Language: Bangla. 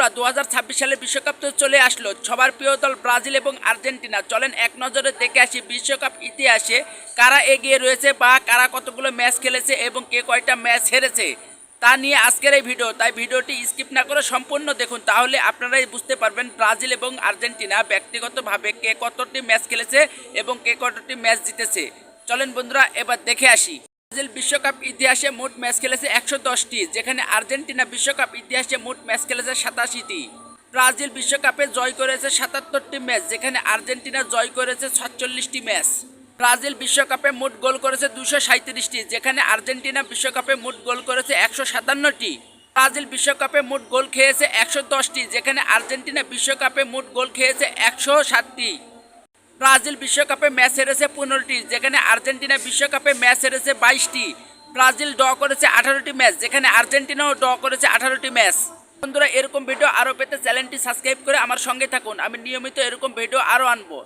বন্ধুরা 2026 সালে বিশ্বকাপ তো চলে আসলো। সবার প্রিয় দল ব্রাজিল এবং আর্জেন্টিনা। চলেন এক নজরে দেখে আসি বিশ্বকাপ ইতিহাসে কারা এগিয়ে রয়েছে বা কারা কতগুলো ম্যাচ খেলেছে এবং কে কয়টা ম্যাচ হেরেছে তা নিয়ে আজকের এই ভিডিও। তাই ভিডিওটি স্কিপ না করে সম্পূর্ণ দেখুন, তাহলে আপনারাই বুঝতে পারবেন ব্রাজিল এবং আর্জেন্টিনা ব্যক্তিগতভাবে কে কতটি ম্যাচ খেলেছে এবং কে কতটি ম্যাচ জিতেছে। চলেন বন্ধুরা এবার দেখে আসি। ব্রাজিল বিশ্বকাপ ইতিহাসে মোট ম্যাচ খেলেছে 110টি, যেখানে আর্জেন্টিনা বিশ্বকাপ ইতিহাসে মোট ম্যাচ খেলেছে 87টি। ব্রাজিল বিশ্বকাপে জয় করেছে 77টি ম্যাচ, যেখানে আর্জেন্টিনা জয় করেছে 46টি ম্যাচ। ব্রাজিল বিশ্বকাপে মোট গোল করেছে 237টি, যেখানে আর্জেন্টিনা বিশ্বকাপে মোট গোল করেছে 157টি। ব্রাজিল বিশ্বকাপে মোট গোল খেয়েছে 110টি, যেখানে আর্জেন্টিনা বিশ্বকাপে মোট গোল খেয়েছে 107টি। ব্রাজিল বিশ্বকাপে ম্যাচ হেরেছে 15টি, যেখানে আর্জেন্টিনা বিশ্বকাপে ম্যাচ হেরেছে 22টি। ব্রাজিল ড্র করেছে 18টি ম্যাচ, যেখানে আর্জেন্টিনাও ড্র করেছে 18টি ম্যাচ। বন্ধুরা এরকম ভিডিও আরও পেতে চ্যানেলটি সাবস্ক্রাইব করে আমার সঙ্গে থাকুন, আমি নিয়মিত এরকম ভিডিও আরও আনবো।